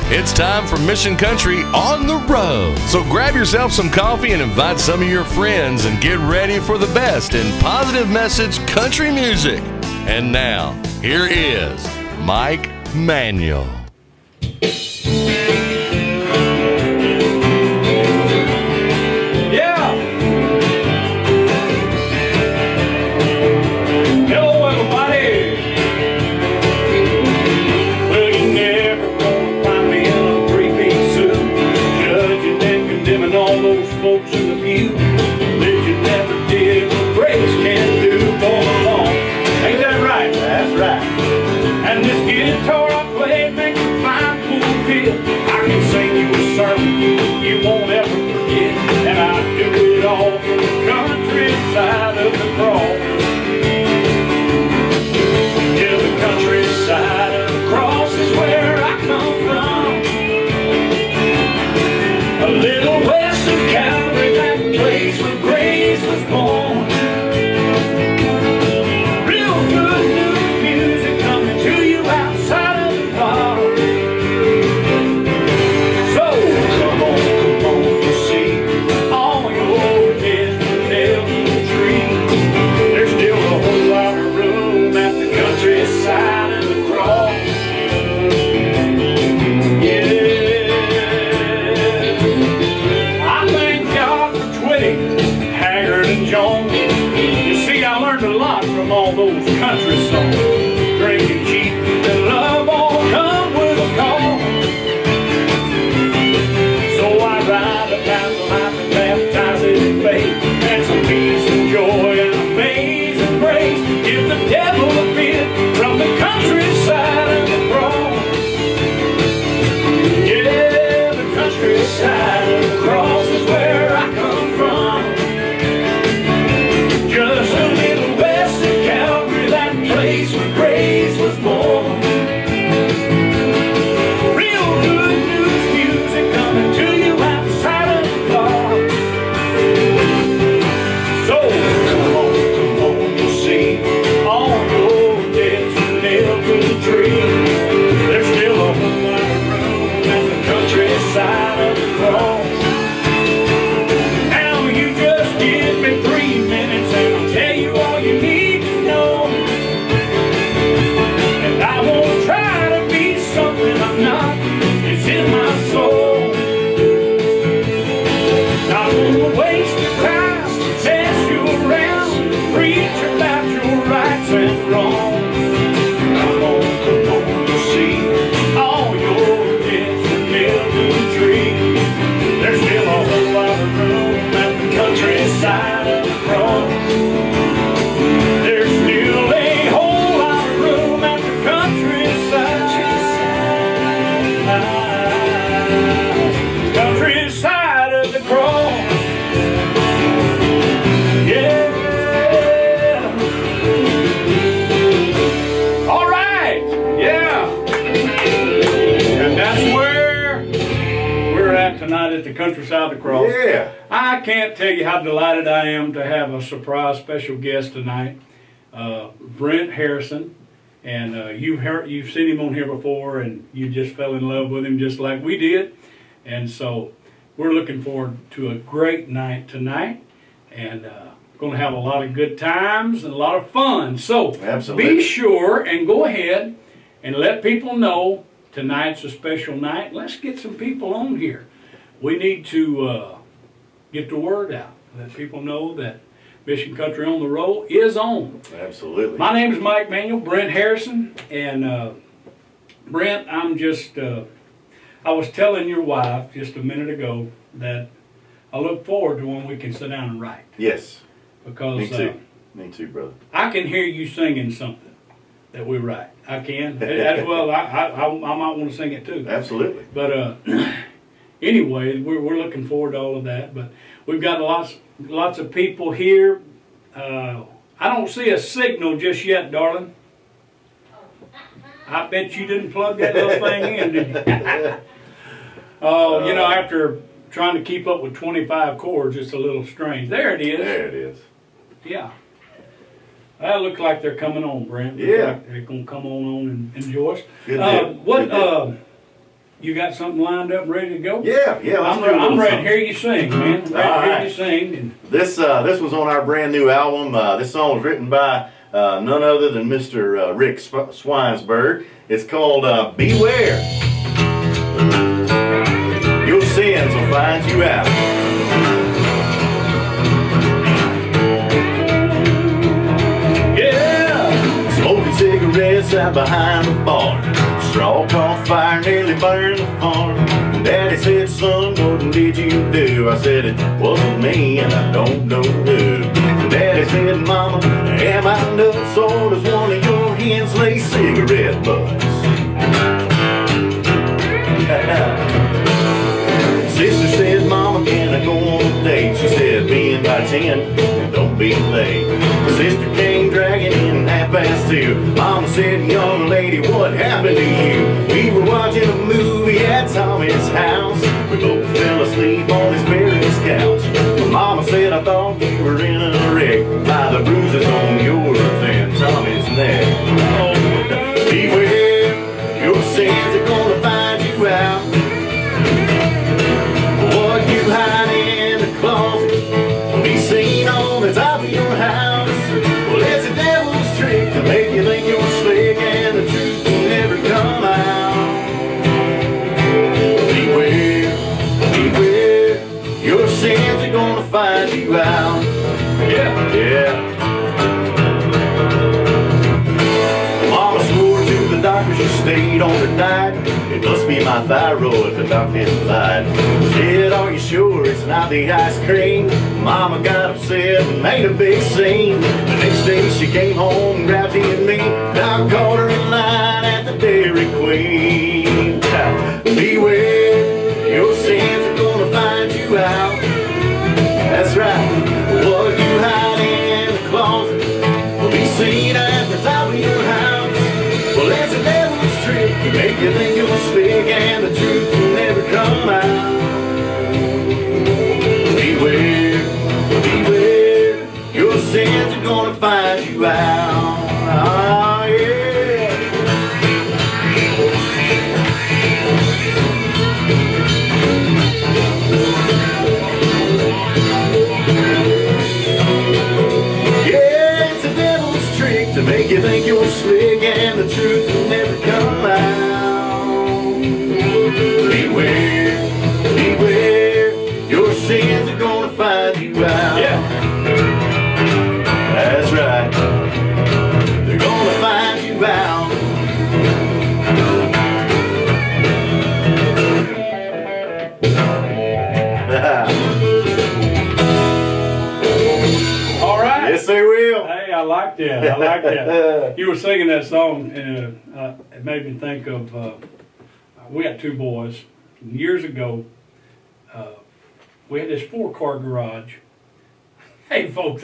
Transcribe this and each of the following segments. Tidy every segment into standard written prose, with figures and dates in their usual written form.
It's time for Mission Country on the road. So grab yourself some coffee and invite some of your friends and get ready for the best in positive message country music. And now, here is Mike Manuel. I can't tell you how delighted I am to have a surprise special guest tonight, Brent Harrison, and you've seen him on here before, and you just fell in love with him just like we did, and so we're looking forward to a great night tonight, and going to have a lot of good times and a lot of fun. So Absolutely. Be sure and go ahead and let people know tonight's a special night. Let's get some people on here. We need to get the word out. Let people know that Mission Country on the Road is on. Absolutely. My name is Mike Manuel, Brent Harrison, and Brent, I was telling your wife just a minute ago that I look forward to when we can sit down and write. Yes. Because me too. Me too, brother. I can hear you singing something that we write. I can. As well, I might want to sing it too. Absolutely. But anyway, we're looking forward to all of that. But we've got lots of people here. I don't see a signal just yet, darling. I bet you didn't plug that little thing in, did you? Oh, after trying to keep up with 25 chords, it's a little strange. There it is. There it is. Yeah. That looks like they're coming on, Brent. Yeah. Like they're going to come on and enjoy us. Good deal. You got something lined up, ready to go? Yeah, let's do a little I'm ready to something. hear you sing, man. I'm ready to hear you sing. And This was on our brand new album. This song was written by none other than Mr. Rick Swinesberg. It's called Beware. Your sins will find you out. yeah, Smoking cigarettes out behind the bar. Straw caught fire, nearly burned the farm. Daddy said, son, what did you do? I said, it wasn't me and I don't know who. Daddy said, mama, am I nuts or does one of your hens lay cigarette butts? Sister said, mama, can I go on a date? She said, be in by 10 and don't be late. Sister came dragging in 2:30. Mama said, young lady, what happened to you? We were watching a movie at Tommy's house. We both fell asleep on his various couch. Mama said, I thought you were in a wreck by the bruises on yours and Tommy's neck. Oh, beware, your sins are gonna find you out. What you hide in the closet will be seen on the top of your house. Well, it's a devil's trick to make you think you're slick and the truth will never come out. Beware, beware, your sins are gonna find you out. Yeah. Mama swore to the doctor she stayed on her diet. It must be my thyroid, the doctor lied. Said, are you sure it's not the ice cream? Mama got upset and made a big scene. The next day she came home, grouchy and mean. I caught her in line at the Dairy Queen. Beware, your sins are gonna find you out. That's right, what you hide in the closet will be seen at the top of your house. Well, it's a devil's trick to make you think you're slick and the truth will never come out. Beware, beware, your sins are gonna find you out. Oh, yeah. Yeah, it's a devil's trick to make you think you're slick and the truth will never come out. Beware, beware, your sins are gonna find you out. Yeah, that's right, they're gonna find you out. all right. Yes, they will. Hey, I like that. I like that. You were singing that song, and it made me think of. We got two boys. Years ago, we had this 4-car garage. Hey, folks,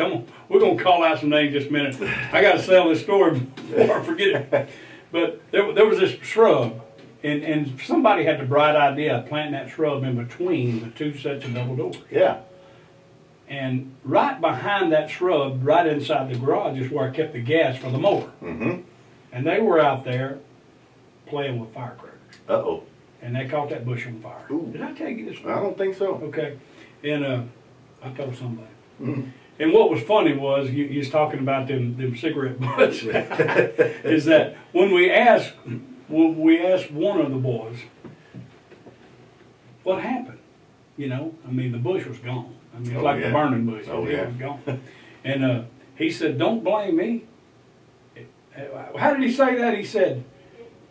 we're gonna call out some names just a minute. I got to sell this story before I forget it. But there was this shrub, and somebody had the bright idea of planting that shrub in between the two sets of double doors. Yeah. And right behind that shrub, right inside the garage, is where I kept the gas for the mower. Mm-hmm. And they were out there playing with firecrackers. Uh-oh. And they caught that bush on fire. Ooh. Did I tell you this? I don't think so. Okay. And I told somebody. Mm. And what was funny was, you was talking about them cigarette butts, is that when we asked one of the boys, what happened? You know, I mean, the bush was gone. I mean, it's like the burning bush. Oh, It yeah. was gone. And he said, don't blame me. How did he say that? He said,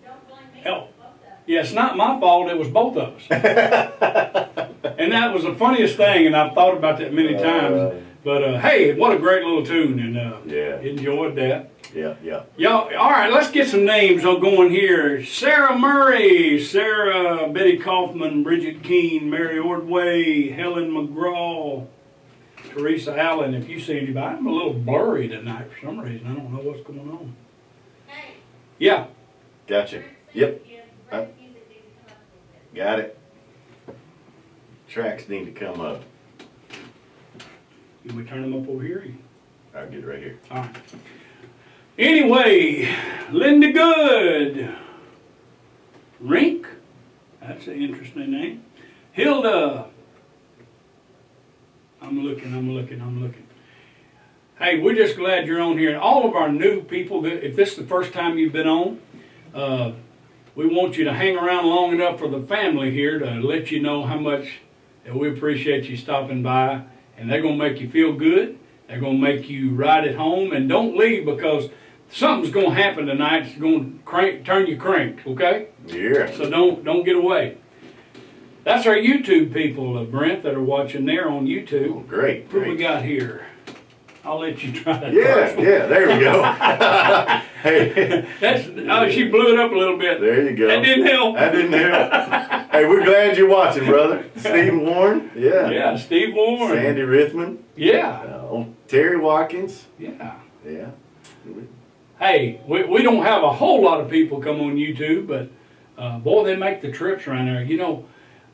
Don't blame me. oh, yeah, it's not my fault, it was both of us. And that was the funniest thing, and I've thought about that many times. But hey, what a great little tune, and Yeah. enjoyed that. Yeah. Y'all, all right, let's get some names going here. Sarah Murray, Sarah, Betty Kaufman, Bridget Keene, Mary Ordway, Helen McGraw, Teresa Allen. If you see anybody, I'm a little blurry tonight for some reason. I don't know what's going on. Hey, Yeah, Gotcha. Yep. Got it. Tracks need to come up. can we turn them up over here? I'll get it right here. All right. Anyway, Linda Good, Rink, That's an interesting name. Hilda. I'm looking. Hey, we're just glad you're on here. And all of our new people, if this is the first time you've been on, we want you to hang around long enough for the family here to let you know how much that we appreciate you stopping by. And they're going to make you feel good. They're going to make you right at home. And don't leave because something's going to happen tonight. It's going to turn you cranked, okay? Yeah. So don't get away. That's our YouTube people, Brent, that are watching there on YouTube. Oh, great. What we got here? I'll let you try that. Yeah, first one. yeah, there we go. Hey, She blew it up a little bit. there you go. That didn't help. That didn't help. Hey, we're glad you're watching, brother. Steve Warren, yeah. Yeah, Steve Warren. Sandy Rithman, Yeah, Terry Watkins, yeah. yeah. Hey, we don't have a whole lot of people come on YouTube, but boy, they make the trips around there. You know,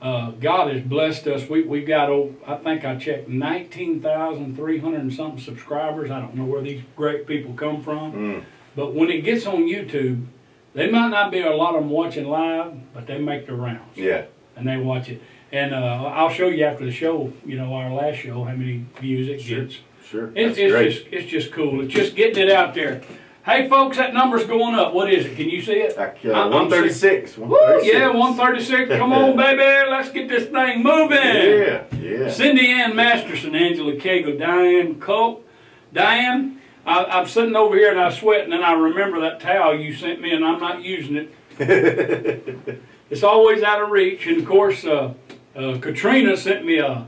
God has blessed us. We've got, I think I checked, 19,300 and something subscribers. I don't know where these great people come from. But when it gets on YouTube, they might not be a lot of them watching live, but they make the rounds. Yeah. And they watch it. And I'll show you after the show, you know, our last show, how many views it gets. Sure. It's Great. it's just cool. It's just getting it out there. Hey, folks, that number's going up. What is it? Can you see it? 136. Woo, yeah, 136. Come on, baby. Let's get this thing moving. Yeah, yeah. Cindy Ann Masterson, Angela Cagle, Diane Cope. Diane, I'm sitting over here and I sweat, and then I remember that towel you sent me, and I'm not using it. It's always out of reach. And, of course, Katrina sent me a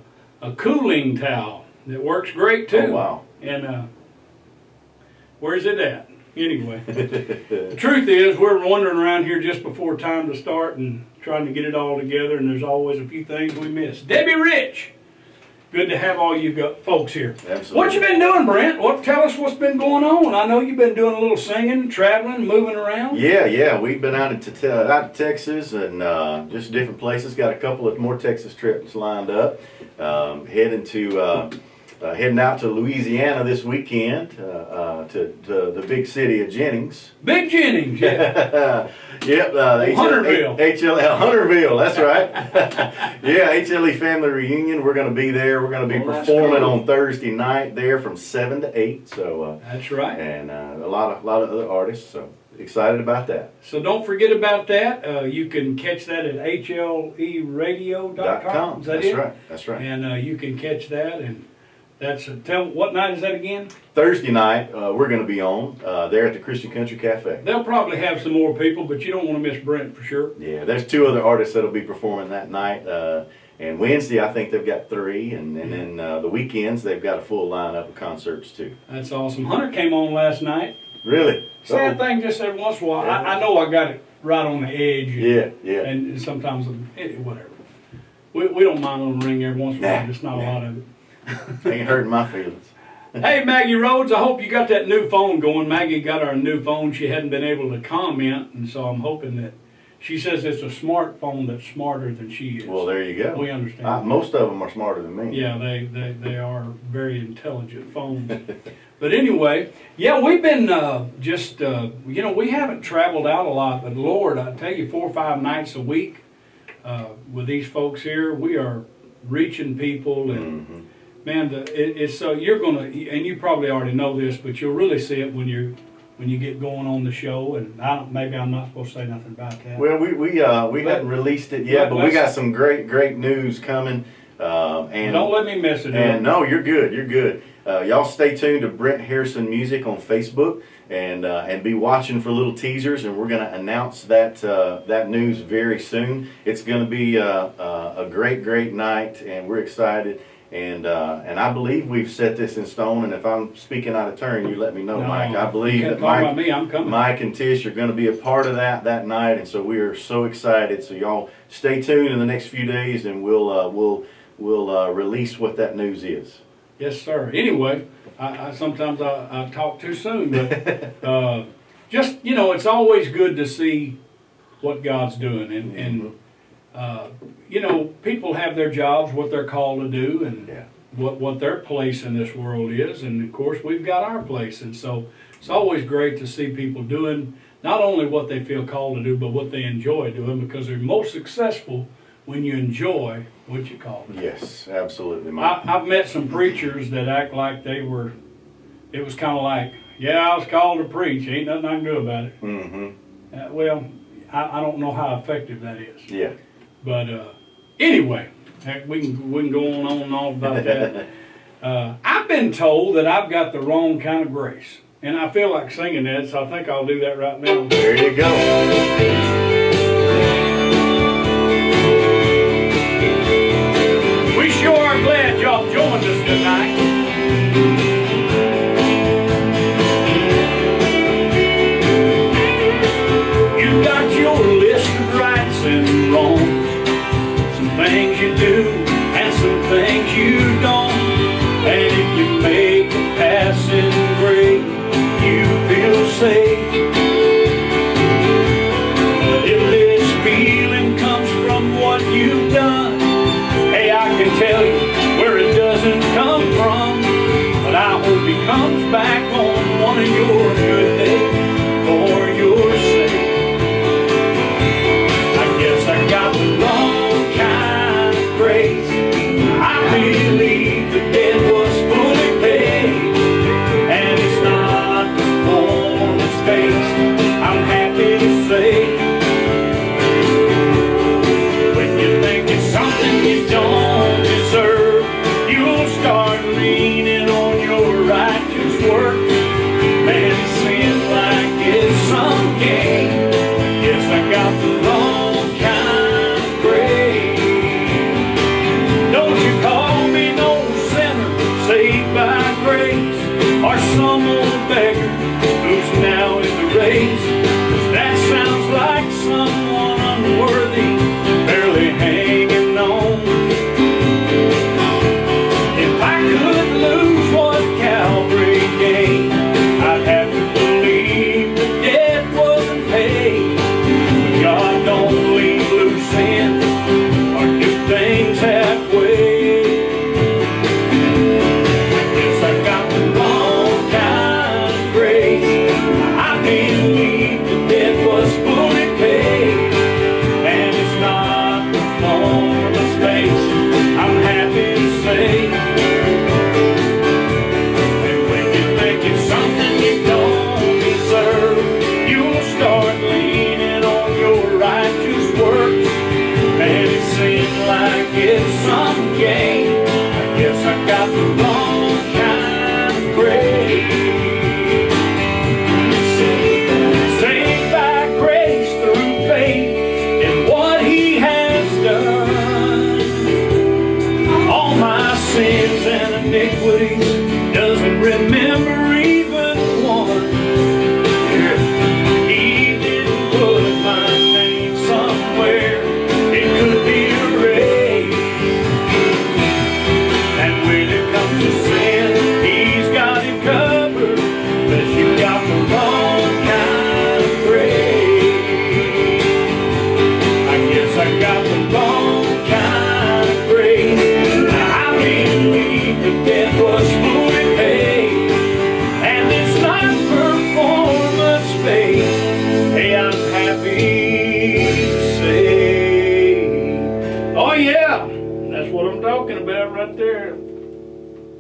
cooling towel that works great, too. Oh, wow. And where's it at? Anyway, the truth is we're wandering around here just before time to start and trying to get it all together, and there's always a few things we miss. Debbie Rich, good to have all you folks here. Absolutely. What you been doing, Brent? Tell us what's been going on. I know you've been doing a little singing, traveling, moving around. Yeah. We've been out to Texas and just different places. Got a couple of more Texas trips lined up. Heading out to Louisiana this weekend to the big city of Jennings. Big Jennings, yeah. Yep. Hunterville. Hunterville, that's right. Yeah, HLE family reunion. We're going to be there. We're going to be performing on Thursday night there from 7 to 8. So that's right. And a lot of other artists. So excited about that. So don't forget about that. You can catch that at HLEradio.com. Is that it? Right. That's right. And you can catch that. And that's what night is that again? Thursday night, we're going to be on there at the Christian Country Cafe. They'll probably have some more people, but you don't want to miss Brent for sure. Yeah, there's 2 other artists that'll be performing that night. And Wednesday, I think they've got 3. And then the weekends, they've got a full lineup of concerts, too. That's awesome. Hunter came on last night. Really? Sad thing, just every once in a while. Yeah. I know I got it right on the edge. Yeah. And sometimes, whatever. We don't mind on the ring every once in a while. Just not a lot of it. Ain't hurting my feelings. Hey, Maggie Rhodes, I hope you got that new phone going. Maggie got our new phone. She hadn't been able to comment, and so I'm hoping that she says it's a smartphone that's smarter than she is. Well, there you go. We understand. Most of them are smarter than me. Yeah, they are very intelligent phones. But anyway, yeah, we've been we haven't traveled out a lot, but Lord, I tell you, 4 or 5 nights a week with these folks here, we are reaching people and. Man, it's so you're gonna, and you probably already know this, but you'll really see it when you get going on the show. And maybe I'm not supposed to say nothing about that. Well, we haven't released it yet, but we got some great news coming. And don't let me miss it. And no, you're good. You're good. Y'all stay tuned to Brent Harrison Music on Facebook and be watching for little teasers. And we're going to announce that news very soon. It's going to be a great night, and we're excited. And I believe we've set this in stone. And if I'm speaking out of turn, you let me know, Mike. I believe that Mike and Tish are going to be a part of that night, and so we are so excited. So y'all stay tuned in the next few days, and we'll release what that news is. Yes, sir. Anyway, I sometimes I talk too soon, but just it's always good to see what God's doing, and people have their jobs, what they're called to do, and what their place in this world is. And, of course, we've got our place. And so It's always great to see people doing not only what they feel called to do, but what they enjoy doing, because they're most successful when you enjoy what you call it. Yes, absolutely, Mike. I've met some preachers that act like it was kind of like, yeah, I was called to preach. Ain't nothing I can do about it. Mm-hmm. Well, I don't know how effective that is. Yeah. But anyway, heck, we can go on and on about that. I've been told that I've got the wrong kind of grace. And I feel like singing that, so I think I'll do that right now. There you go. We sure are glad y'all joined us tonight. You got your list of rights and wrongs, some things you do and some things you don't. And if you make a passing grade, you feel safe. But if this feeling comes from what you've done, hey, I can tell you where it doesn't come from. But I hope he comes back on one of your good days for your sake. I guess I got the wrong kind of grace. I believe the debt was fully paid, and it's not performance based. I'm happy to say, when you think it's something you don't deserve, you'll start leaning on your righteous works. Man, it seems like it's some game. Yes, I got the wrong kind of grace. Don't you call me no sinner saved by grace, or some old beggar who's now in the race. 'Cause that sounds like someone unworthy, barely hanging on. If I could lose what Calvary gained, I'd have to believe the debt wasn't paid. But God don't leave loose ends or do things halfway. Guess I got the wrong kind of grace. I believe the debt was fully paid, and it's not performance based. I'm happy to say. And when you think it's something you don't deserve, you'll start leaning on your righteous works. And it seems like it's some game. I guess I got the wrong kind of grace. Saved by grace through faith in what he has done. All my sins and iniquities, doesn't remember even one. He didn't put my name somewhere it could be erased. And when it comes to sin, he's got it covered. But you got the wrong kind of grace. I guess I got the wrong kind of grace. I believe the debt was fully paid, and it's not performance based. Hey, I'm happy to say, oh yeah, that's what I'm talking about right there.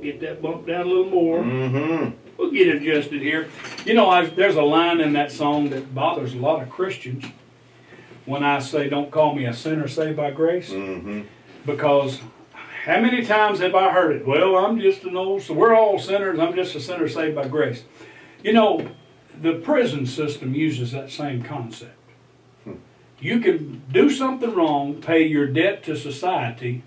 Get that bumped down a little more. Mm-hmm. We'll get adjusted here. You know, there's a line in that song that bothers a lot of Christians when I say, don't call me a sinner saved by grace. Mm-hmm. Because how many times have I heard it? Well, I'm just an old, so we're all sinners. I'm just a sinner saved by grace. You know, the prison system uses that same concept. You can do something wrong, pay your debt to society,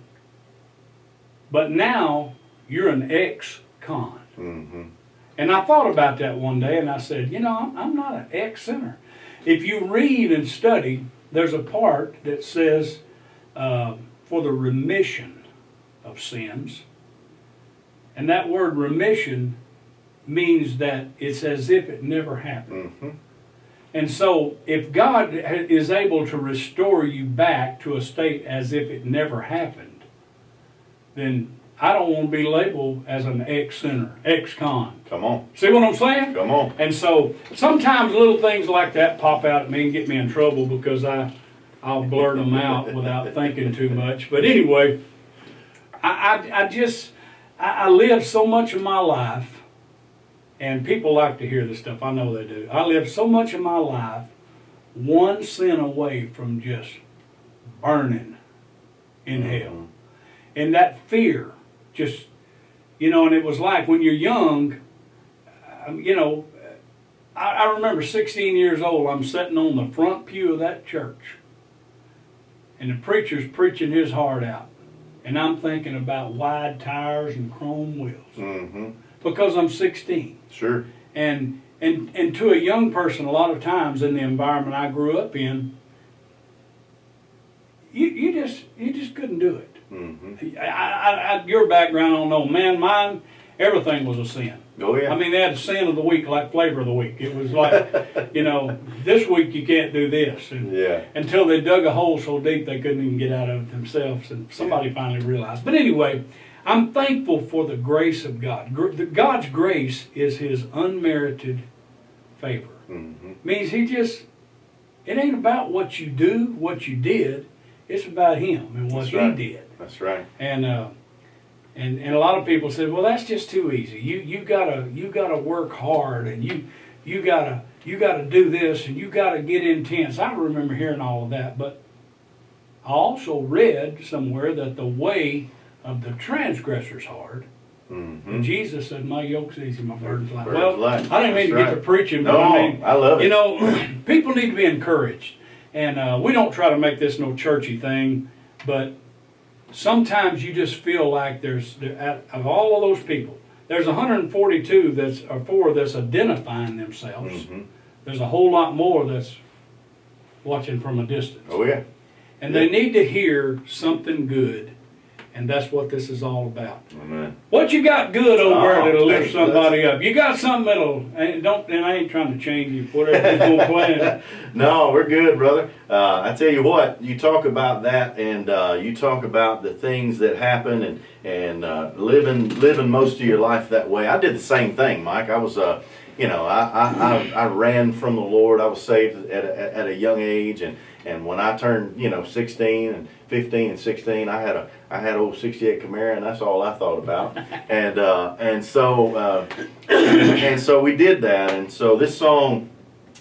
but now you're an ex-con. Mm-hmm. And I thought about that one day, and I said, you know, I'm not an ex-sinner. If you read and study, there's a part that says, for the remission of sins. And that word remission means that it's as if it never happened. Mm-hmm. And so if God is able to restore you back to a state as if it never happened, then I don't want to be labeled as an ex-sinner, ex-con. Come on. See what I'm saying? Come on. And so sometimes little things like that pop out at me and get me in trouble because I'll blurt them out without thinking too much. But anyway, I live so much of my life, and people like to hear this stuff. I know they do. I live so much of my life one sin away from just burning in hell. And that fear just, and it was like when you're young, I remember 16 years old, I'm sitting on the front pew of that church, and the preacher's preaching his heart out. And I'm thinking about wide tires and chrome wheels. Because I'm 16. Sure. And to a young person, a lot of times in the environment I grew up in, you just couldn't do it. Your background, I don't know. Man, mine, everything was a sin. Oh, yeah. I mean, they had sin of the week, like flavor of the week. It was like, this week you can't do this. And until they dug a hole so deep they couldn't even get out of it themselves. And somebody finally realized. But anyway, I'm thankful for the grace of God. God's grace is His unmerited favor. Means It ain't about what you do, what you did. It's about Him and what He did. That's right. And a lot of people said, well, that's just too easy. You gotta work hard, and you gotta do this, and you gotta get intense. I remember hearing all of that, but I also read somewhere that the way of the transgressor's hard. And Jesus said, my yoke's easy, my burden's light. Well, I didn't mean to get to preaching, but I love it. People need to be encouraged. And we don't try to make this no churchy thing, but sometimes you just feel like of all of those people, there's 142 that's identifying themselves. There's a whole lot more that's watching from a distance. Oh, yeah. And they need to hear something good. And that's what this is all about. Amen. What you got good over there that'll lift somebody up? You got something that'll, and I ain't trying to change you, whatever you're going to play. No, we're good, brother. I tell you what, you talk about that, and you talk about the things that happen, and living most of your life that way. I did the same thing, Mike. I was, I ran from the Lord. I was saved at a young age, and when I turned, 16 and 15 and 16, I had old 68 Camaro, and that's all I thought about. And so we did that. And so this song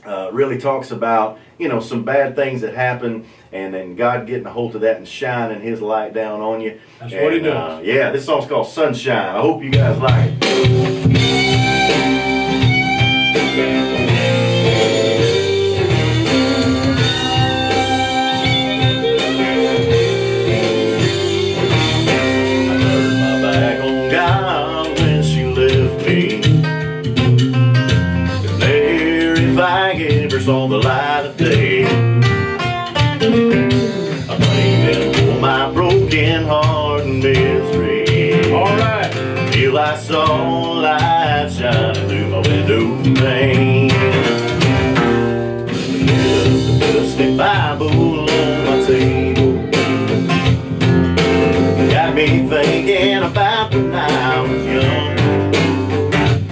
really talks about, some bad things that happen, and then God getting a hold of that and shining His light down on you. That's what He does. This song's called Sunshine. I hope you guys like it. On the light of day, I thank Him for my broken heart and misery. All right. Till I saw light shining through my window pane. The dusty Bible on my table got me thinking about when I was young.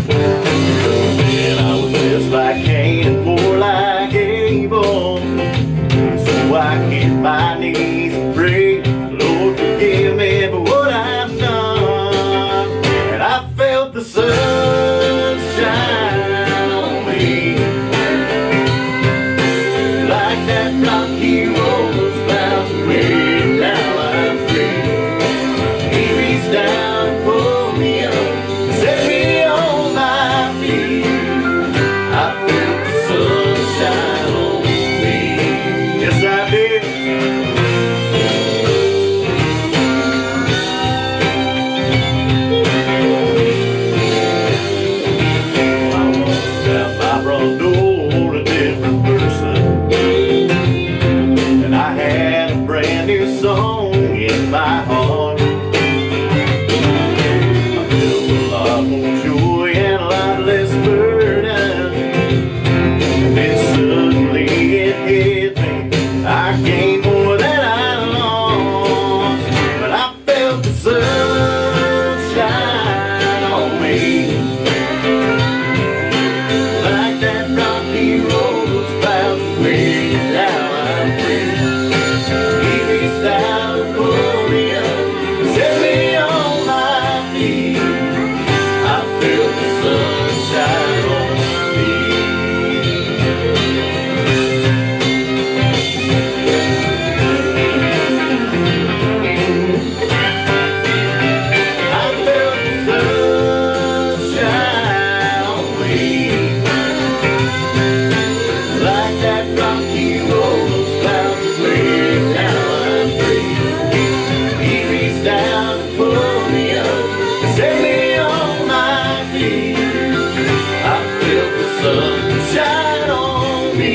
Then I was just like Cain and poor like Abel. So I hit my knees and pray, Lord, forgive me for what I've done. And I felt the sun shine on me.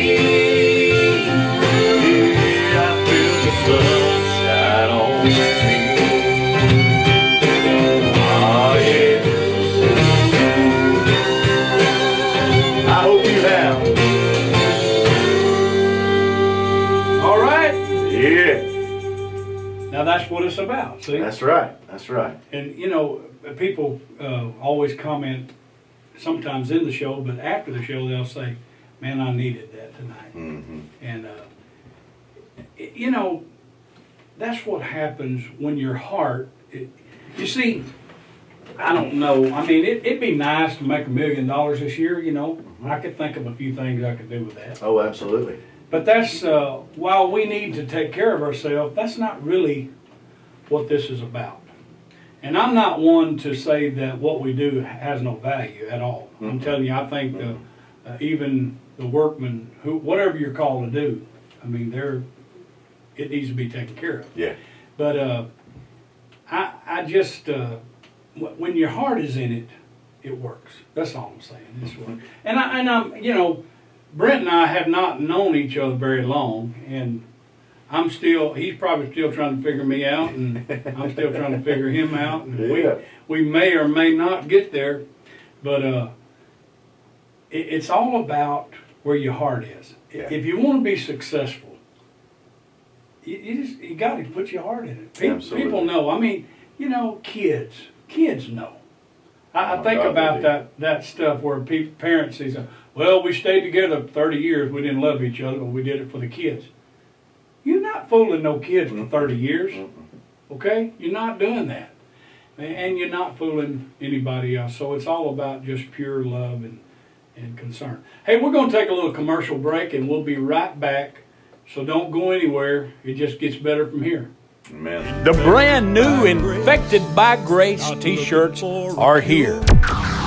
Yeah, I feel the sunshine on me. Oh, yeah. I hope you have. All right. Yeah. Now that's what it's about, see? That's right. That's right. And you know, people always comment sometimes in the show, but after the show they'll say, man, I needed that tonight. Mm-hmm. And, you know, that's what happens when your heart, you see, I don't know. I mean, it'd be nice to make $1 million this year, you know. I could think of a few things I could do with that. Oh, absolutely. But that's, while we need to take care of ourselves, that's not really what this is about. And I'm not one to say that what we do has no value at all. I'm telling you, I think even the workmen, whatever you're called to do, I mean, it needs to be taken care of. Yeah. But I just, when your heart is in it, it works. That's all I'm saying. It's work. And I'm, you know, Brent and I have not known each other very long, and he's probably still trying to figure me out, and I'm still trying to figure him out. And Yeah. we may or may not get there, but it's all about where your heart is. Yeah. If you want to be successful, you got to put your heart in it. Absolutely. People know. I mean, you know, kids know. I Oh, think God, about they do. that stuff where parents say, well, we stayed together 30 years. We didn't love each other, but we did it for the kids. You're not fooling no kids for 30 years, okay? You're not doing that. And you're not fooling anybody else. So it's all about just pure love and concern. Hey, we're going to take a little commercial break, and we'll be right back. So don't go anywhere. It just gets better from here. Amen. The brand new Infected by Grace t-shirts are here.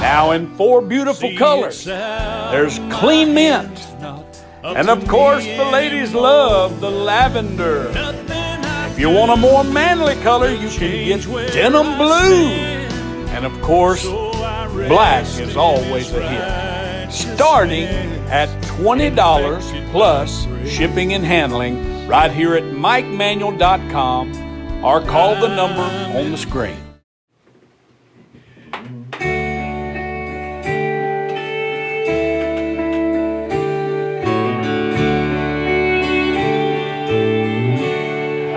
Now in 4 beautiful colors. There's clean mint. And of course the ladies love the lavender. If you want a more manly color, you can get denim blue. And of course, black is always a hit. Starting at $20 plus shipping and handling right here at MikeManuel.com or call the number on the screen.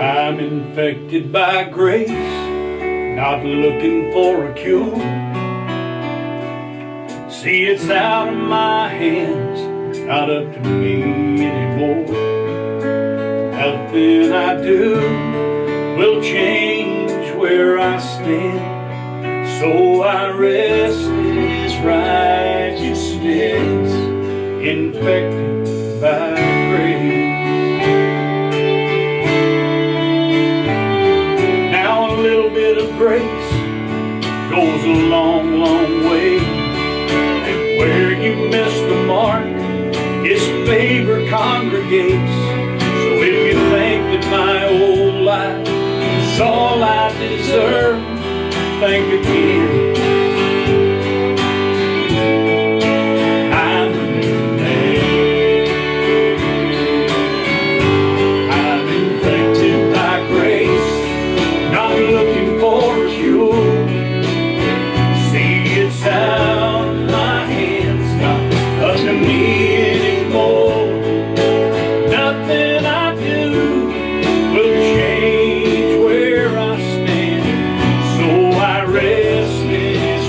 I'm infected by grace, not looking for a cure. See, it's out of my hands, not up to me anymore. Nothing I do will change where I stand, so I rest in His righteousness, infected by grace. Now a little bit of grace goes a long, long way, and where you miss the mark, His favor congregates. So if you think that my old life is all I deserve, think again. I'm a new man. I'm infected by grace, not looking for a cure. See, it's out of my hands, not up to me anymore. Nothing I do will change where I stand, so I rest in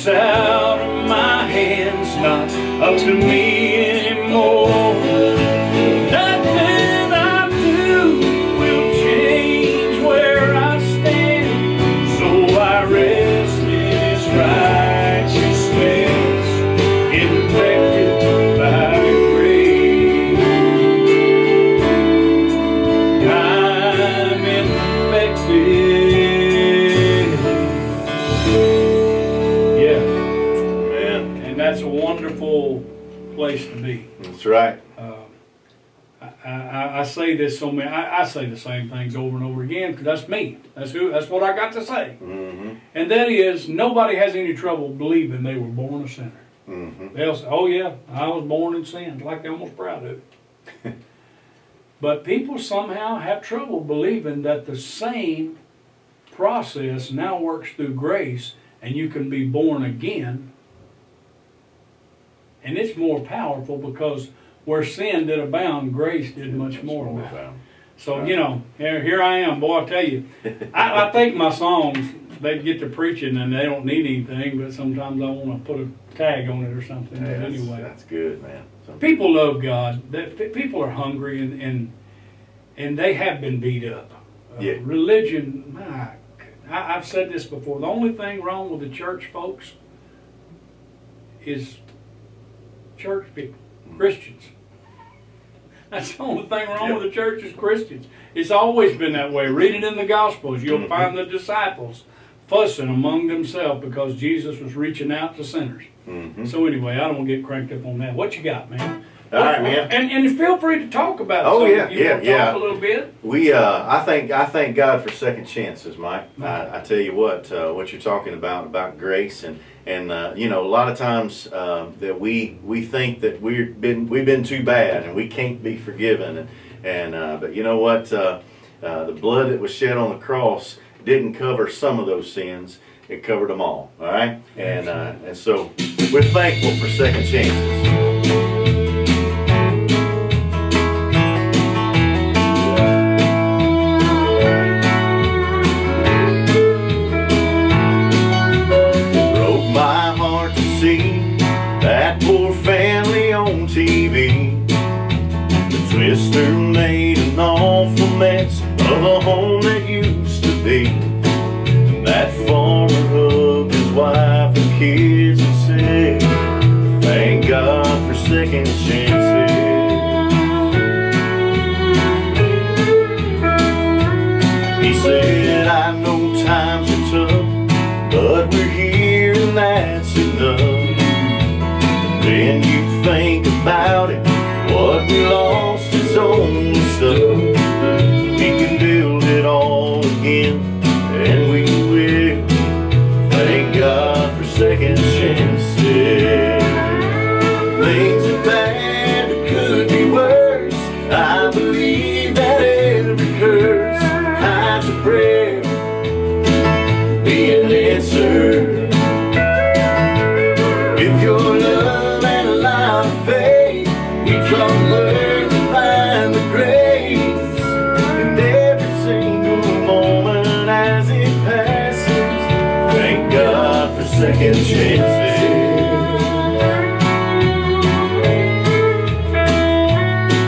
it's out of my hands, not up to me anymore. Nothing I do will change where I stand, so I rest in His righteousness, infected by grace. I'm infected. Yeah. Man, And that's a wonderful place to be. that's right. I say this so many. I say the same things over and over again because that's me. That's what I got to say. Mm-hmm. And that is, nobody has any trouble believing they were born a sinner. Mm-hmm. They'll say, "Oh yeah, I was born in sin," like they're almost proud of it. But people somehow have trouble believing that the same process now works through grace, and you can be born again. And it's more powerful because where sin did abound, grace did much more abound. So, you know, here I am, boy, I tell you. I think my songs, they get to preaching and they don't need anything, but sometimes I want to put a tag on it or something. Hey, But anyway, that's good, man. people love God. People are hungry and they have been beat up. Yeah. Religion, I've said this before. The only thing wrong with the church, folks, is church people, Christians. That's the only thing wrong with the church is Christians. It's always been that way. Read it in the Gospels. You'll find the disciples fussing among themselves because Jesus was reaching out to sinners. Mm-hmm. So anyway, I don't want to get cranked up on that. What you got, man? All right, man. And feel free to talk about it. Oh, So yeah, you want to yeah. talk a little bit? I thank God for second chances, Mike. I tell you what you're talking about grace and you know, a lot of times that we think that we've been too bad and we can't be forgiven but you know what, the blood that was shed on the cross didn't cover some of those sins. It covered them all right, and so we're thankful for second chances. That poor family on TV. The twister made an awful mess of a home that used to be. And that farmer hugged his wife and kids and said, "Thank God for second chances." He said, "I know times are tough, but we're here and that's enough." When you think about it, what we lost is only stuff. We can build it all again, and we will. Thank God for second chances. Things are bad, it could be worse. I believe that every curse hides a prayer being answered. If your love and a lot of faith, we come learn to find the grace in every single moment as it passes. Thank God for second chances.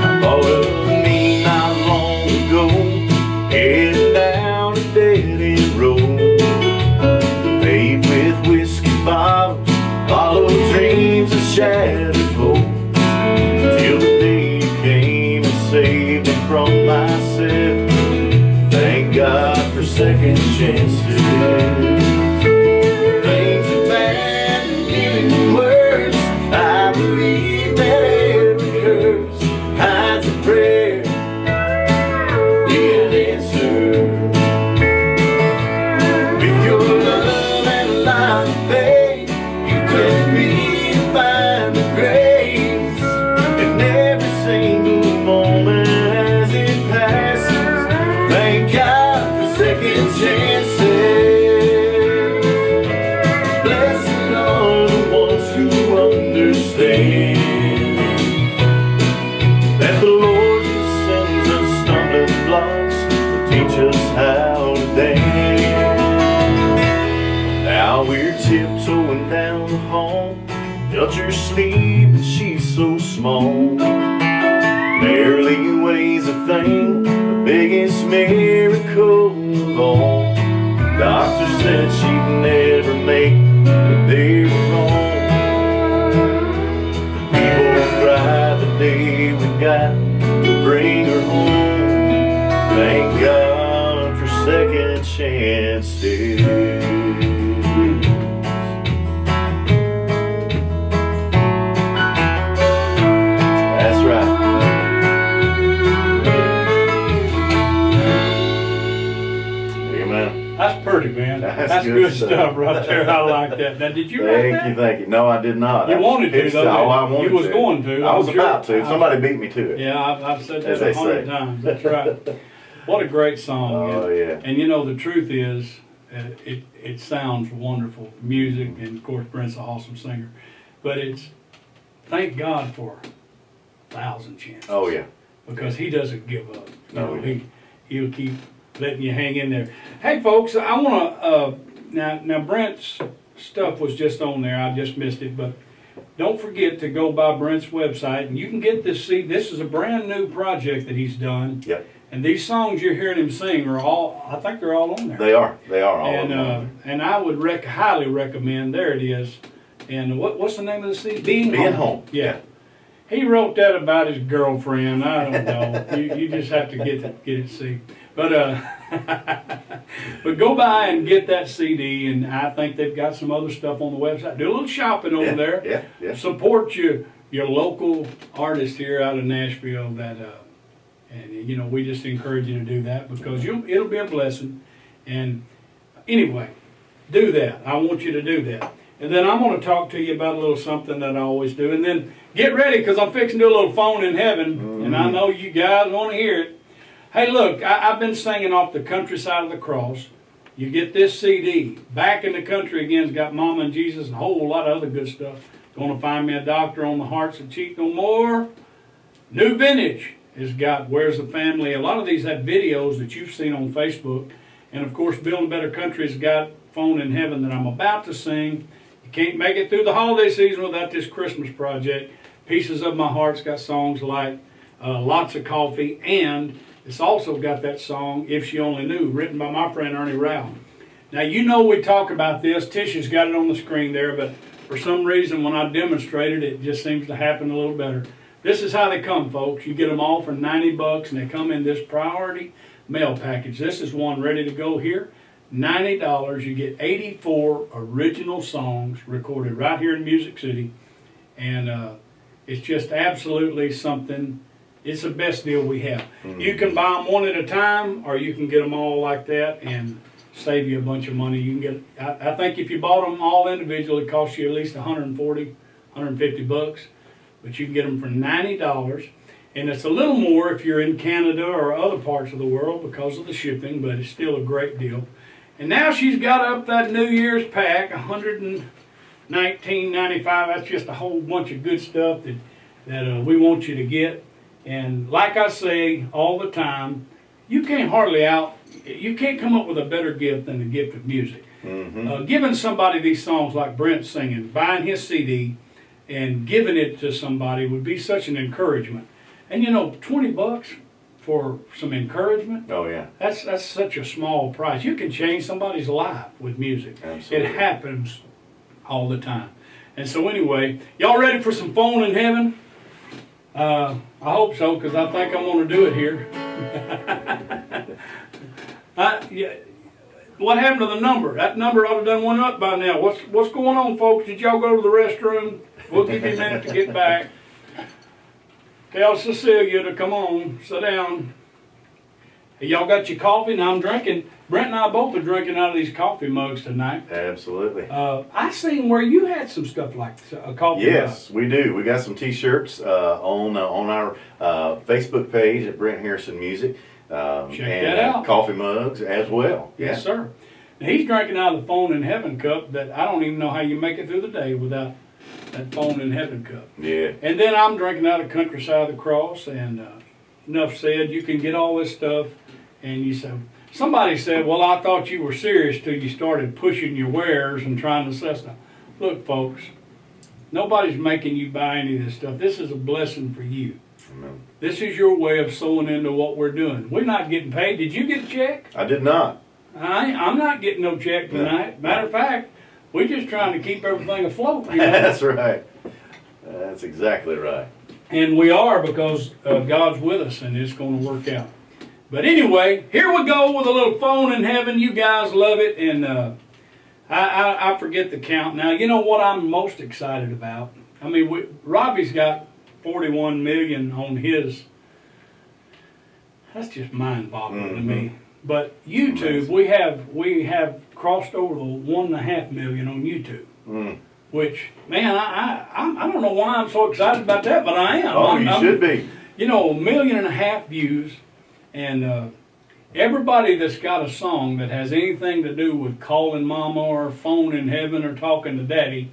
I thought of me not long ago, heading down a dead-end road, paved with whiskey bottles, follow dreams of shattered hopes, till the day you came and saved me from myself. Thank God for second chances. Things are bad, her sleep and she's so small. Barely weighs a thing, the biggest miracle of all. Doctor said she'd never make it, but they were wrong. People cried the day we got to bring her home. Thank God for second chances. That's right. Amen. That's pretty, man. That's good good stuff stuff. right there. I like that. Now, did you write that? Thank you. No, I did not. You wanted to, though. Oh, I wanted to. You was going to. I was I'm sure. about to. Somebody beat me to it. Yeah, I've said As that they 100 say. times. That's right. What a great song. Oh, yeah. And you know, the truth is, it sounds wonderful. Music, and of course, Brent's an awesome singer. But it's, thank God for 1,000 chances. Oh, yeah. Because he doesn't give up. No, He'll keep letting you hang in there. Hey, folks, I want to, now Brent's stuff was just on there. I just missed it. But don't forget to go by Brent's website. And you can get this CD. This is a brand new project that he's done. Yep. And these songs you're hearing him sing are all, I think they're all on there. They are all of them. And I would highly recommend, there it is. And what's the name of the CD? Being Home. Yeah. He wrote that about his girlfriend. I don't know. you just have to get it see. But but go by and get that CD, and I think they've got some other stuff on the website. Do a little shopping over there. Yeah. Support your local artist here out of Nashville. That and you know, we just encourage you to do that because it'll be a blessing. And anyway, do that. I want you to do that. And then I'm going to talk to you about a little something that I always do. And then get ready because I'm fixing to do a little phone in heaven. And I know you guys want to hear it. Hey, look, I've been singing off the Countryside of the Cross. You get this CD. Back in the Country Again's got Mama and Jesus and a whole lot of other good stuff. Going to Find Me a Doctor on the Hearts that Cheat No More. New Vintage has got Where's the Family. A lot of these have videos that you've seen on Facebook. And, of course, Building a Better Country has got Phone in Heaven that I'm about to sing. You can't make it through the holiday season without this Christmas project. Pieces of My Heart's got songs like Lots of Coffee, and it's also got that song, If She Only Knew, written by my friend Ernie Rao. Now, you know we talk about this. Tisha's got it on the screen there, but for some reason when I demonstrated it, just seems to happen a little better. This is how they come, folks. You get them all for $90, and they come in this priority mail package. This is one ready to go here. $90, you get 84 original songs recorded right here in Music City. And it's just absolutely something. It's the best deal we have. You can buy them one at a time, or you can get them all like that and save you a bunch of money. You can get, I think if you bought them all individually, it costs you at least $140, $150, but you can get them for $90. And it's a little more if you're in Canada or other parts of the world because of the shipping, but it's still a great deal. And now she's got up that New Year's pack, $119.95. That's just a whole bunch of good stuff that we want you to get. And like I say all the time, you can't come up with a better gift than the gift of music. Giving somebody these songs like Brent singing, buying his CD, and giving it to somebody would be such an encouragement. And you know, $20 for some encouragement. Oh yeah. That's such a small price. You can change somebody's life with music. Absolutely. It happens all the time. And so anyway, y'all ready for some phone in heaven? I hope so, because I think I'm going to do it here. Yeah. What happened to the number? That number ought to done went up by now. What's going on, folks? Did y'all go to the restroom? We'll give you a minute to get back. Tell Cecilia to come on, sit down. Hey, y'all got your coffee? Now I'm drinking. Brent and I both are drinking out of these coffee mugs tonight. Absolutely. I seen where you had some stuff like a coffee mug. Yes, we do. We got some T-shirts on our Facebook page at Brent Harrison Music. Check and that out. Coffee mugs as well. Yes, sir. Now, he's drinking out of the Phone in Heaven cup that I don't even know how you make it through the day without that Phone in Heaven cup. Yeah. And then I'm drinking out of Countryside of the Cross, and enough said, you can get all this stuff, and you say, somebody said, well, I thought you were serious till you started pushing your wares and trying to sell stuff. Look, folks, Nobody's making you buy any of this stuff. This is a blessing for you. Amen. This is your way of sowing into what we're doing. We're not getting paid. Did you get a check? I did not. I'm not getting no check tonight. Matter of fact, we're just trying to keep everything afloat. You know? That's right. That's exactly right. And we are, because God's with us and it's going to work out. But anyway, here we go with a little phone in heaven. You guys love it. And I forget the count now. You know what I'm most excited about? I mean, Robbie's got 41 million on his. That's just mind-boggling to me. But YouTube, we have crossed over the 1.5 million on YouTube. Which, man, I don't know why I'm so excited about that, but I am. Oh, you should be. You know, 1.5 million views, and everybody that's got a song that has anything to do with calling mama or phone in heaven or talking to daddy,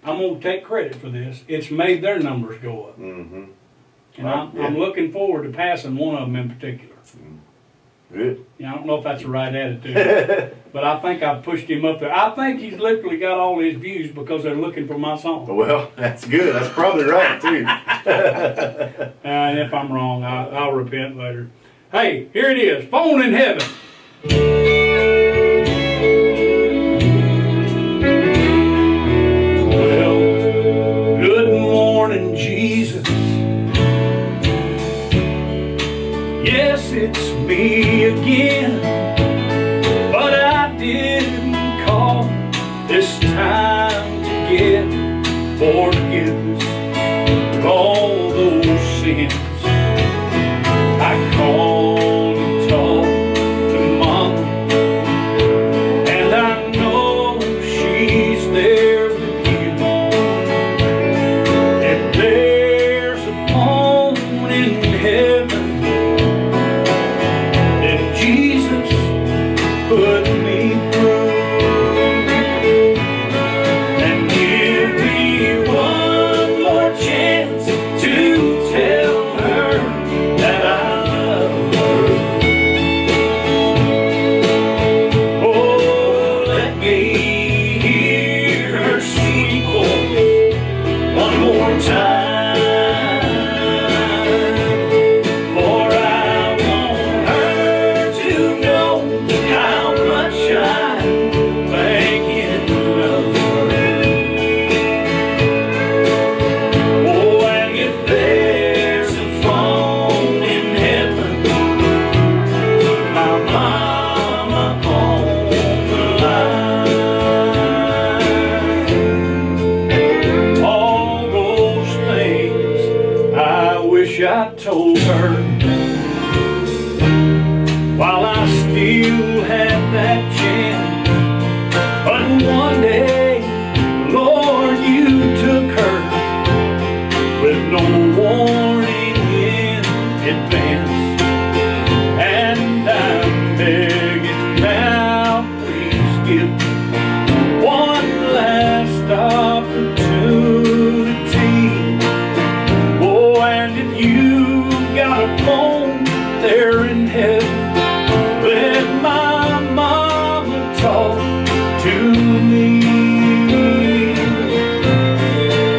I'm going to take credit for this. It's made their numbers go up. Mm-hmm. And I'm looking forward to passing one of them in particular. Good. Yeah, I don't know if that's the right attitude, but I think I've pushed him up there. I think he's literally got all his views because they're looking for my song. Well, that's good. That's probably right, too. And if I'm wrong, I'll repent later. Hey, here it is, Phone in Heaven. Well, good morning, Jesus. Yes, it's me again, but I didn't call this time to get forgiveness for all those sins. I called and talked to Mama, and I know she's there with you. And there's a phone in heaven. Jesus put me through, and give me one more chance to tell her that I love her. Oh, let me hear her sweet voice one more time. I told her while I still had that chance, but one day, Lord, you took her with no warning in advance, and I'm begging now, please give one last opportunity. You got a phone there in heaven. Let my mama talk to me,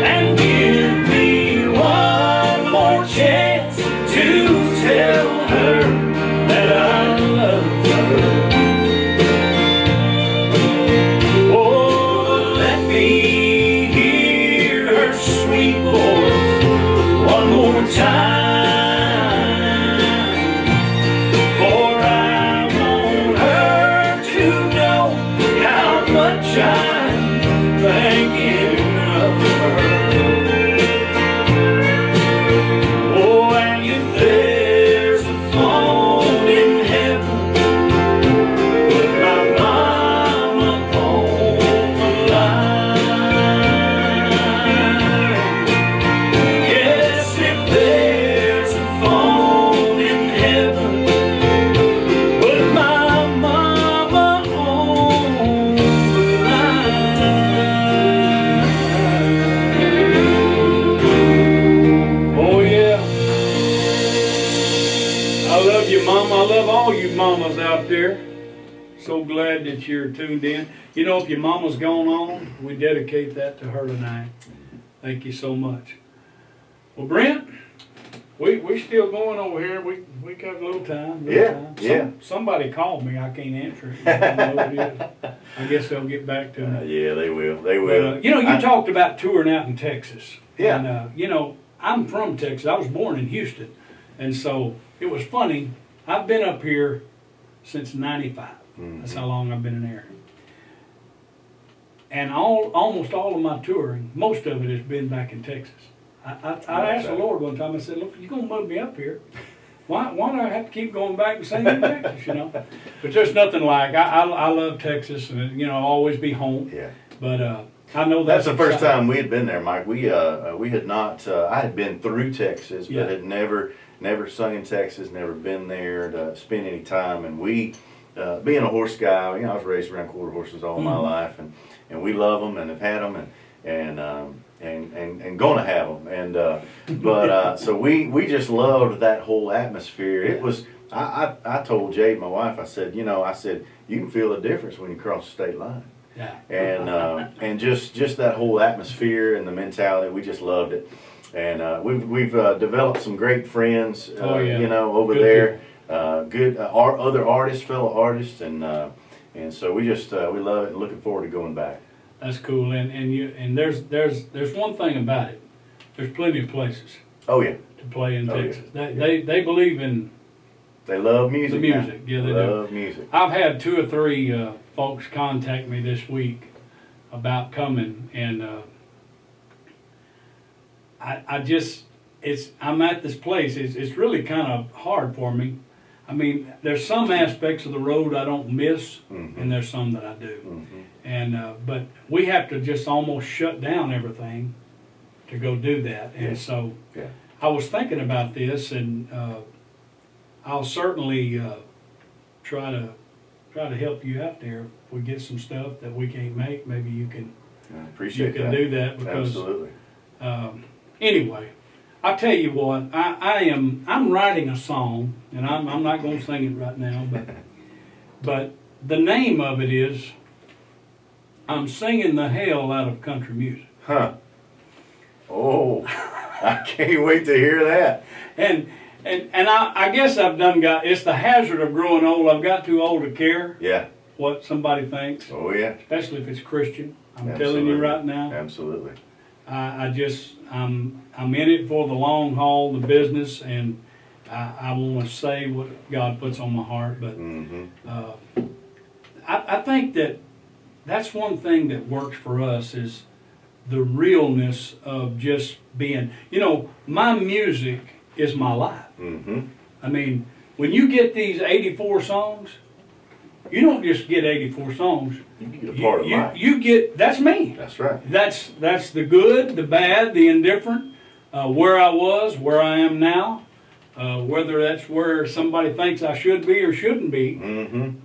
and give me one more chance to tell her that I love her. Oh, let me hear her sweet voice one more time. I'm thinking of her. Oh, and if there's a phone in heaven, put my mama on the line. Yes, if there's a phone in heaven, put my mama on the line. Oh yeah, I love you, Mama. I love all you mamas out there. So glad that you're tuned in. You know, if your mama's gone on, we dedicate that to her tonight. Thank you so much. Well, Brent, we still going over here. We got a little time. Yeah. Somebody called me. I can't answer it. I don't know who it is. I guess they'll get back to me. Yeah, they will. They But, will. you talked about touring out in Texas. Yeah. And, I'm from Texas. I was born in Houston. And so it was funny. I've been up here since 95. Mm-hmm. That's how long I've been in there. And almost all of my touring, most of it has been back in Texas. I asked the Lord one time, I said, look, you're going to move me up here. Why do I have to keep going back and singing in Texas, But there's nothing like, I love Texas, and, I'll always be home. Yeah. But I know That's the first exciting. time we had been there, Mike. We had not. I had been through Texas, but Yeah. had never sung in Texas. Never been there to spend any time. And we, being a horse guy, I was raised around quarter horses all my life, and we love them and have had them and gonna have them. And but so we just loved that whole atmosphere. It was. I told Jade, my wife, I said, you can feel the difference when you cross the state line. Yeah. And just that whole atmosphere and the mentality, we just loved it. And we've developed some great friends, over Good there. Good other artists, fellow artists, and so we love it and looking forward to going back. That's cool. And there's one thing about it. There's plenty of places Oh yeah, to play in Oh, Texas. yeah. They believe in they love music. the music. Yeah, they love do. music. I've had 2 or 3 folks contact me this week about coming, and I'm at this place. It's really kind of hard for me. I mean, there's some aspects of the road I don't miss, and there's some that I do. And but we have to just almost shut down everything to go do that. And so Yeah. I was thinking about this, and I'll certainly try to help you out there. If we get some stuff that we can't make, maybe you can I appreciate you can that. do that, because Absolutely. anyway, I'll tell you what, I'm writing a song, and I'm not going to sing it right now, but the name of it is I'm Singing the Hell Out of Country Music. Huh. Oh, I can't wait to hear that. And I guess it's the hazard of growing old. I've got too old to care Yeah. what somebody thinks, Oh yeah. especially if it's Christian. I'm telling Absolutely. you right now. Absolutely. I'm in it for the long haul, the business, and I want to say what God puts on my heart. But I think that's one thing that works for us is the realness of just being. My music is my life. I mean, when you get these 84 songs, you don't just get 84 songs. You can get a part of mine. You get, that's me. That's right. That's the good, the bad, the indifferent, where I was, where I am now, whether that's where somebody thinks I should be or shouldn't be.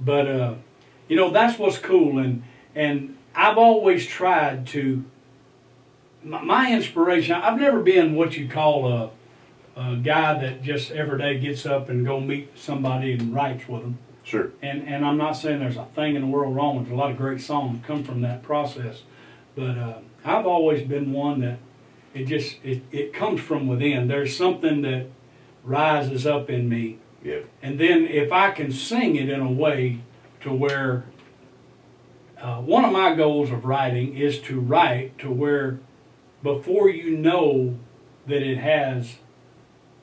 But that's what's cool, and I've always tried to. My inspiration. I've never been what you call a guy that just every day gets up and go meet somebody and writes with them. Sure. And I'm not saying there's a thing in the world wrong with it. A lot of great songs come from that process. But I've always been one that it comes from within. There's something that rises up in me. Yeah. And then if I can sing it in a way to where one of my goals of writing is to write to where before you know that it has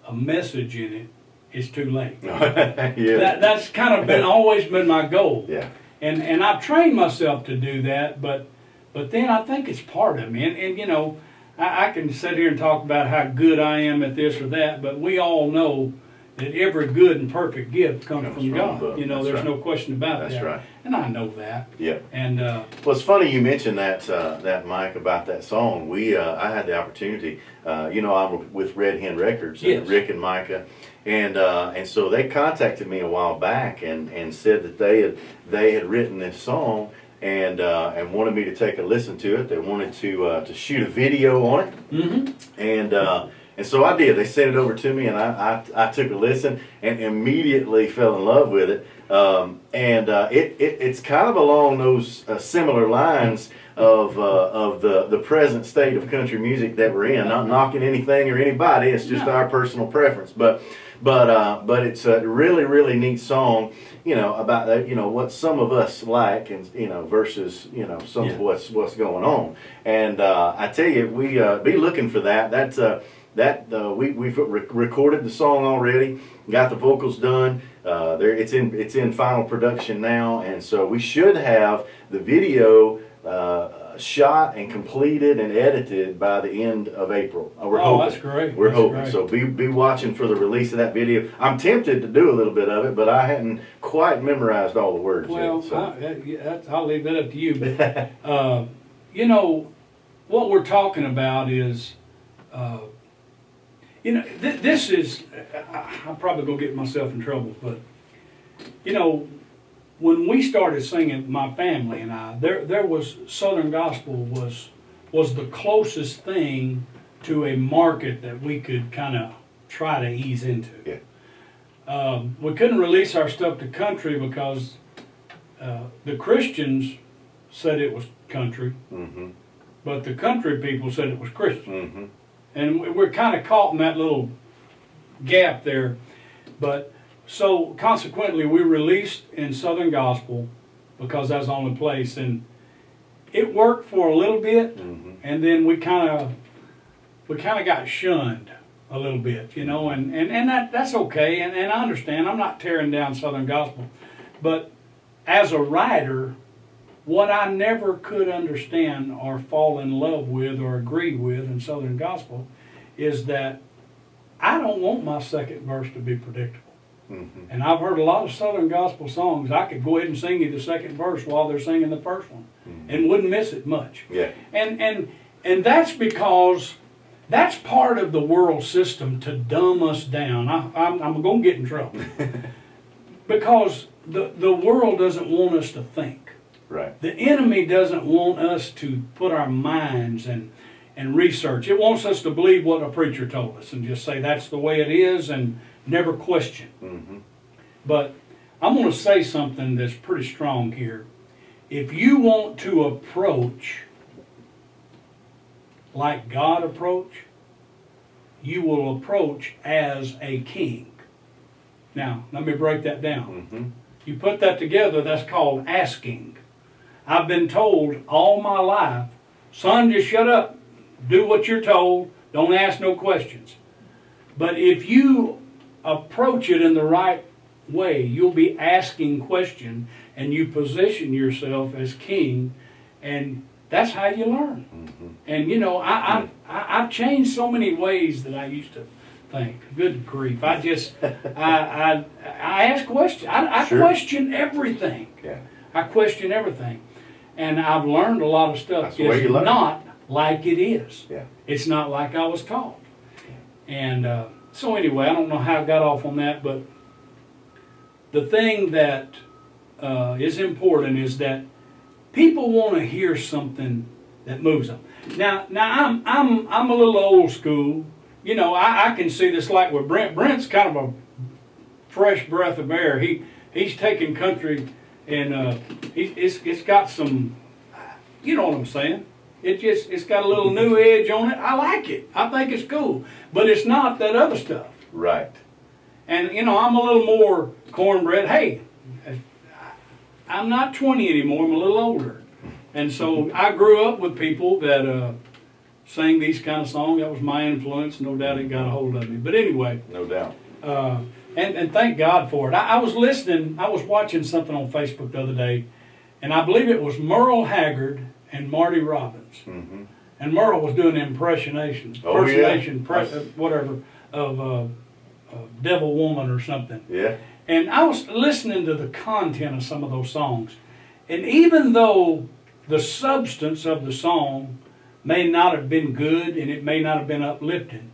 a message in it, it's too late. Yeah. That's kind of always been my goal. Yeah. And I've trained myself to do that, but then I think it's part of me. And I can sit here and talk about how good I am at this or that, but we all know that every good and perfect gift comes from God. above. That's There's right. no question about that. That's right. And I know that. Yeah. And Well, it's funny you mentioned that Mike, about that song. I had the opportunity. I'm with Red Hen Records, Yes. Rick and Micah, and so they contacted me a while back and said that they had written this song and wanted me to take a listen to it. They wanted to shoot a video on it, and so I did. They sent it over to me, and I took a listen and immediately fell in love with it. It's kind of along those similar lines of the present state of country music that we're in. Not knocking anything or anybody. It's just our personal preference. But it's a really, really neat song, you know, about that, you know, what some of us like, and you know, versus, you know, some of what's going on. And I tell you, we be looking for that. We've recorded the song already, got the vocals done. It's in final production now, and so we should have the video shot and completed and edited by the end of April. We're hoping. That's great. We're That's hoping. great. So be watching for the release of that video. I'm tempted to do a little bit of it, but I hadn't quite memorized all the words Well, yet. So. I'll leave that up to you. But you know, what we're talking about is, you know, this is. I'm probably gonna get myself in trouble, but you know, when we started singing, my family and I, there was Southern gospel was the closest thing to a market that we could kind of try to ease into. Yeah. We couldn't release our stuff to country because the Christians said it was country, Mm-hmm. but the country people said it was Christian. Mm-hmm. And we're kind of caught in that little gap there. But so consequently, we released in Southern Gospel because that's the only place. And it worked for a little bit, Mm-hmm. and then we kind of got shunned a little bit, you know, and that's okay. And I understand. I'm not tearing down Southern Gospel. But as a writer, what I never could understand or fall in love with or agree with in Southern Gospel is that I don't want my second verse to be predictable. Mm-hmm. And I've heard a lot of Southern Gospel songs. I could go ahead and sing you the second verse while they're singing the first one, and wouldn't miss it much. Yeah. And that's because that's part of the world system to dumb us down. I'm going to get in trouble because the world doesn't want us to think. Right. The enemy doesn't want us to put our minds and research. It wants us to believe what a preacher told us and just say that's the way it is and never question. Mm-hmm. But I'm going to say something that's pretty strong here. If you want to approach like God approached, you will approach as a king. Now, let me break that down. Mm-hmm. You put that together, that's called asking. I've been told all my life, son, just shut up. Do what you're told. Don't ask no questions. But if you approach it in the right way, you'll be asking questions, and you position yourself as king, and that's how you learn. Mm-hmm. And you know, I've changed so many ways that I used to think. Good grief! I ask questions. I Sure. question everything. Yeah. I question everything, and I've learned a lot of stuff. That's the way It's you learn. not like it is. Yeah. It's not like I was taught. And so anyway, I don't know how I got off on that, but the thing that is important is that people want to hear something that moves them. Now I'm a little old school. You know, I can see this like with Brent. Brent's kind of a fresh breath of air. He's taken country, and it's got some. You know what I'm saying? It's got a little new edge on it. I like it. I think it's cool, but it's not that other stuff. Right. And you know, I'm a little more cornbread. Hey, I'm not 20 anymore. I'm a little older, and so I grew up with people that sang these kind of songs. That was my influence. No doubt it got a hold of me. But anyway, No doubt. and thank God for it. I was listening. I was watching something on Facebook the other day, and I believe it was Merle Haggard and Marty Robbins. Mm-hmm. And Merle was doing impersonation, Oh, yeah. whatever, of Devil Woman or something. Yeah. And I was listening to the content of some of those songs. And even though the substance of the song may not have been good and it may not have been uplifting,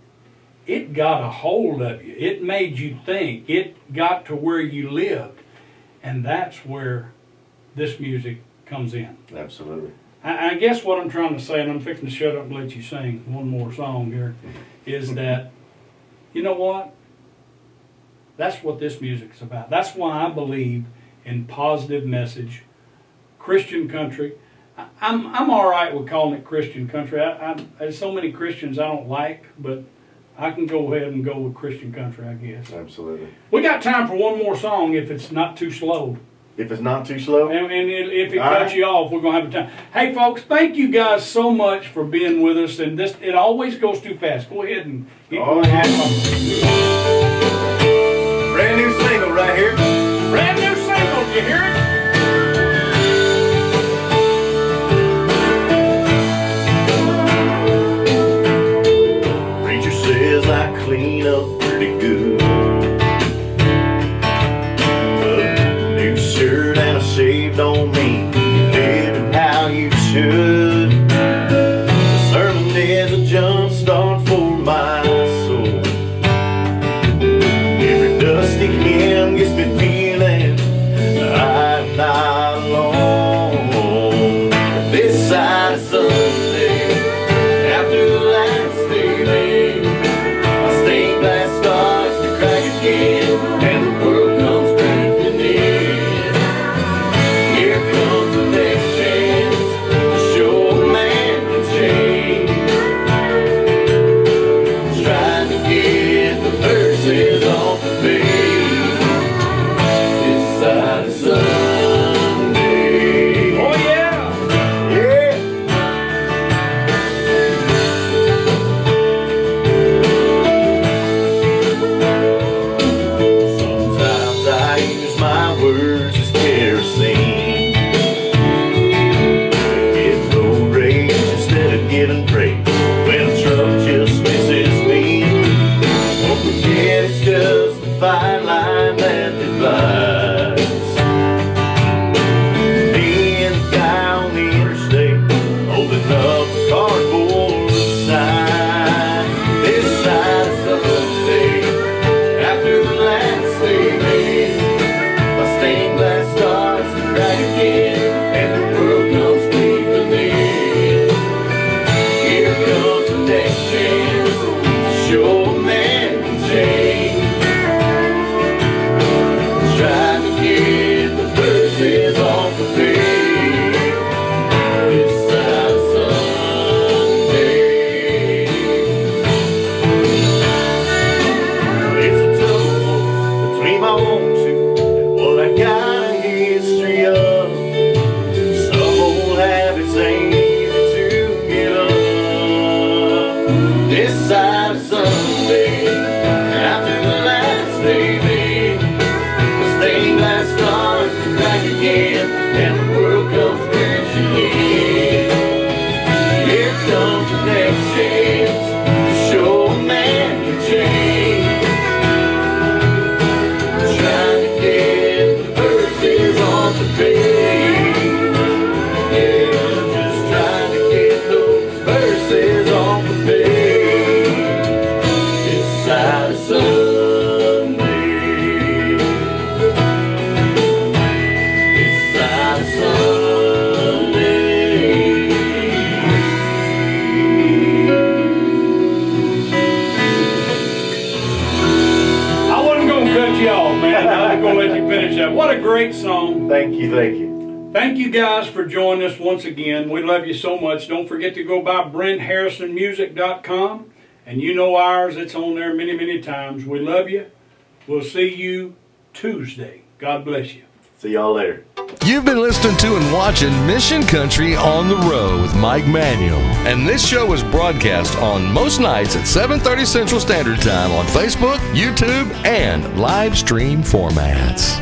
it got a hold of you. It made you think. It got to where you lived. And that's where this music comes in. Absolutely. I guess what I'm trying to say, and I'm fixing to shut up and let you sing one more song here, is that, you know what? That's what this music is about. That's why I believe in positive message, Christian country. I'm all right with calling it Christian country. There's so many Christians I don't like, but I can go ahead and go with Christian country, I guess. Absolutely. We got time for one more song if it's not too slow. If it's not too slow. And if it All cuts right. you off, we're going to have a time. Hey, folks, thank you guys so much for being with us. And it always goes too fast. Go ahead and get Oh, yeah. Brand new single right here. Brand new single. You hear it? Preacher says I clean up pretty good. New shirt and a shaved on me, living how you should. The sermon is a jump start for my soul. Every dusty hymn gets me feeling I'm not alone. This side of Sunday, after the last day, babe, my stained glass starts to crack again, and the world comes creeping in. Here comes the next chance to show a man can change. Trying to get the verses off the page. This side of Sunday. Oh, yeah. Yeah. Sometimes I use my words as kerosene. Get road rage instead of giving praise. When a truck just misses me, won't forget it's just a fine line that divides me and the guy on the interstate, holding up a cardboard sign. This side of Sunday, after the last day, babe, my stained glass starts to crack again, and the world comes creeping in. Here comes the next chance to show a man can change. Trying to get the verses off the page. This side of Sunday. It's a tug between my want to and what I got a history of. Some old habits ain't easy to give up. This side of Sunday, after the last day, babe, the stained glass starts to crack again, and the world comes crashing in. Here comes the next chance to show a man can change. Trying to get the verses on the page. Yeah, just trying to get those verses on the page. This side of Sunday. This side of Sunday. I wasn't going to cut you off, man. I was going to let you finish that. What a great song. Thank you, thank you. Thank you guys for joining us once again. We love you so much. Don't forget to go by BrentHarrisonMusic.com. And you know ours, it's on there many, many times. We love you. We'll see you Tuesday. God bless you. See y'all later. You've been listening to and watching Mission Country on the Road with Mike Manuel. And this show is broadcast on most nights at 7:30 Central Standard Time on Facebook, YouTube, and live stream formats.